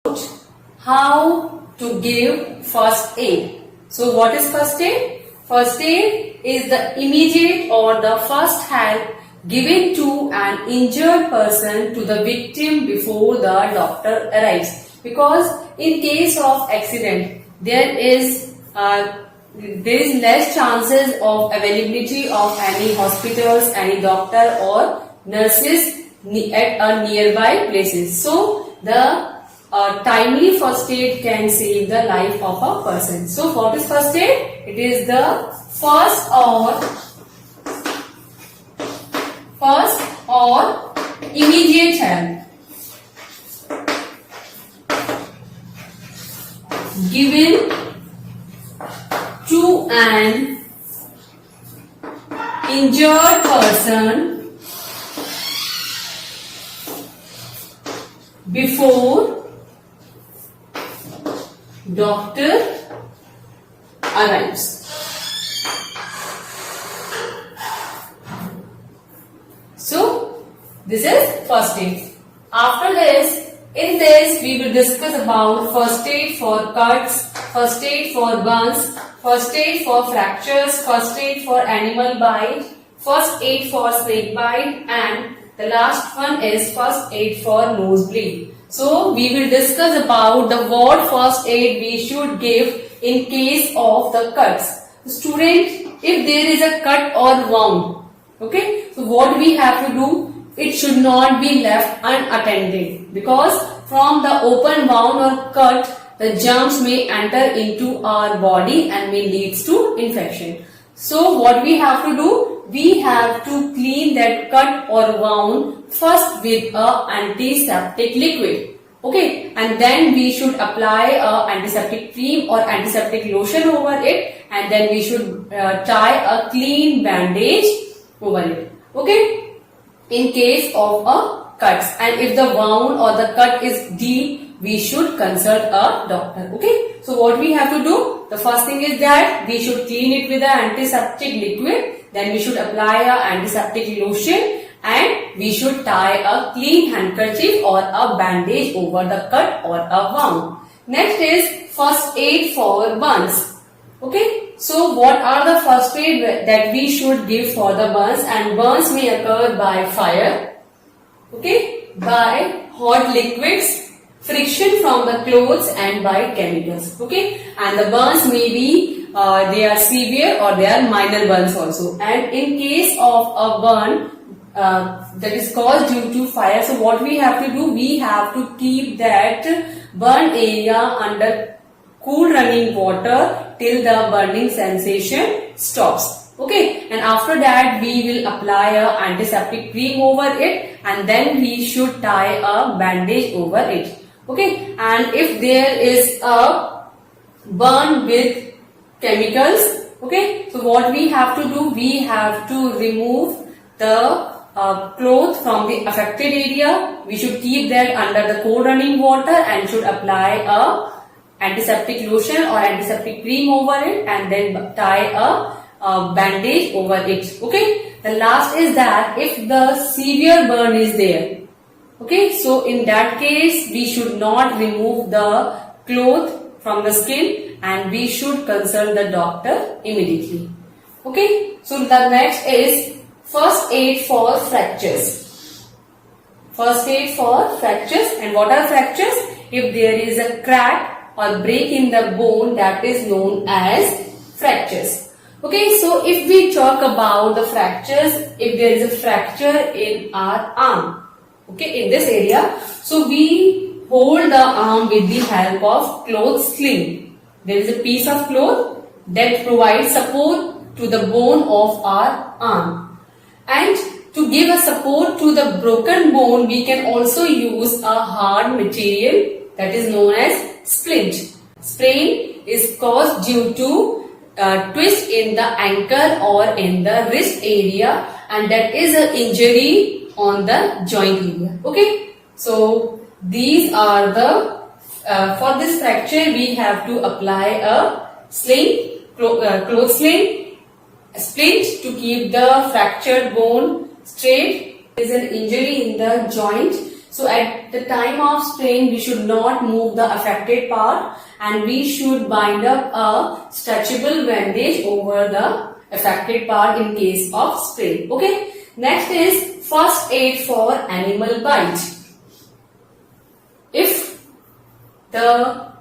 how to give first aid. So what is first aid? First aid is the immediate or the first help given to an injured person to the victim before the doctor arrives. Because in case of accident, there is less chances of availability of any hospitals, any doctor or nurses at a nearby places. So the timely first aid can save the life of a person. So what is first aid? It is the first or immediate help given to an injured person before doctor arrives. So this is first aid. After this, in this we will discuss about first aid for cuts, first aid for burns, first aid for fractures, first aid for animal bite, first aid for snake bite, and the last one is first aid for nosebleed. So we will discuss about the what first aid we should give in case of the cuts. Student, if there is a cut or wound, okay, so what we have to do? It should not be left unattended, because from the open wound or cut, the germs may enter into our body and may leads to infection. So what we have to do? We have to clean that cut or wound first with a antiseptic liquid. Okay, and then we should apply a antiseptic cream or antiseptic lotion over it, and then we should tie a clean bandage over it. Okay, in case of a cuts, and if the wound or the cut is deep, we should consult a doctor. Okay, so what we have to do? The first thing is that we should clean it with an antiseptic liquid, then we should apply a antiseptic lotion, and we should tie a clean handkerchief or a bandage over the cut or a wound. Next is first aid for burns. Okay, so what are the first aid that we should give for the burns? And burns may occur by fire, okay, by hot liquids, friction from the clothes, and by chemicals. Okay, and the burns may be they are severe or they are minor burns also. And in case of a burn that is caused due to fire, so what we have to do? We have to keep that burn area under cool running water till the burning sensation stops. Okay, and after that we will apply a antiseptic cream over it, and then we should tie a bandage over it. Okay, and if there is a burn with chemicals, okay, so what we have to do? We have to remove the cloth from the affected area. We should keep that under the cold running water and should apply a antiseptic lotion or antiseptic cream over it, and then tie a bandage over it. Okay, the last is that if the severe burn is there, okay, so in that case we should not remove the cloth from the skin and we should consult the doctor immediately. Okay, so the next is first aid for fractures. First aid for fractures. And what are fractures? If there is a crack or break in the bone, that is known as fractures. Okay, so if we talk about the fractures, if there is a fracture in our arm, okay, in this area, so we hold the arm with the help of cloth sling. There is a piece of cloth that provides support to the bone of our arm. And to give a support to the broken bone, we can also use a hard material that is known as splint. Sprain is caused due to twist in the ankle or in the wrist area, and that is an injury on the joint area. Okay, so these are the for this fracture we have to apply a sling, cloth sling, splint to keep the fractured bone straight. There is an injury in the joint, So at the time of strain, we should not move the affected part and we should bind up a stretchable bandage over the affected part in case of strain. Okay. Next is first aid for animal bite. If the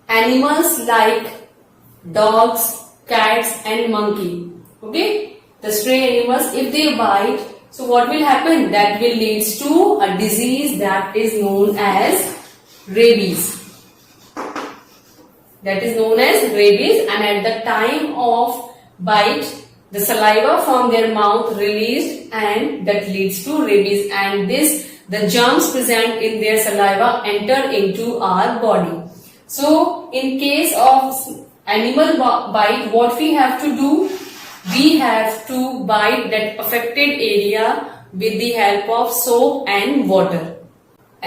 animals like dogs, cats and monkey, okay, the stray animals, if they bite, so what will happen? That will lead to a disease that is known as rabies. That is known as rabies, and at the time of bite, the saliva from their mouth released and that leads to rabies, and the germs present in their saliva enter into our body. So in case of animal bite, what we have to do? We have to bite that affected area with the help of soap and water.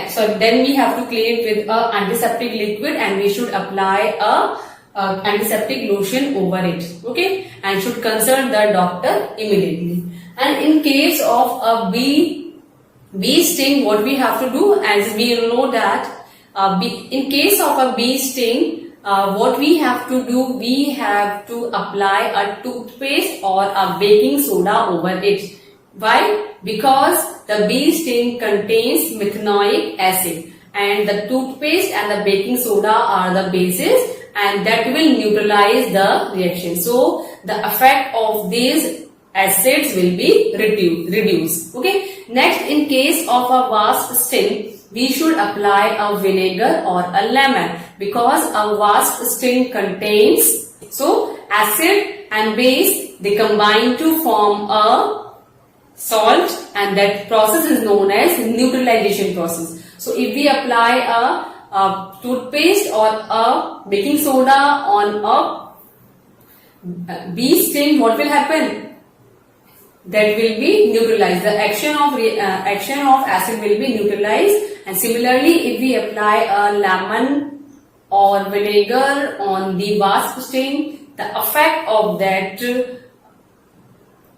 So then we have to clean it with a antiseptic liquid and we should apply a antiseptic lotion over it, okay, and should consult the doctor immediately. And in case of a bee sting, what we have to do, as we know that in case of a bee sting, what we have to do, we have to apply a toothpaste or a baking soda over it. Why? Because the bee sting contains methanoic acid and the toothpaste and the baking soda are the bases, and that will neutralize the reaction. So the effect of these acids will be reduced. Okay. Next, in case of a wasp sting, we should apply a vinegar or a lemon, because a wasp sting contains, so acid and base, they combine to form a salt, and that process is known as neutralization process. So if we apply a toothpaste or a baking soda on a bee sting, what will happen? That will be neutralized. The action of acid will be neutralized. And similarly, if we apply a lemon or vinegar on the wasp sting, the effect of that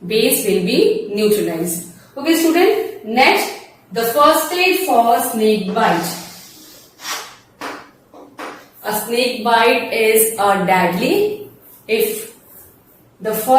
base will be neutralized. Okay, student. Next, the first aid for snake bite. A snake bite is deadly if the first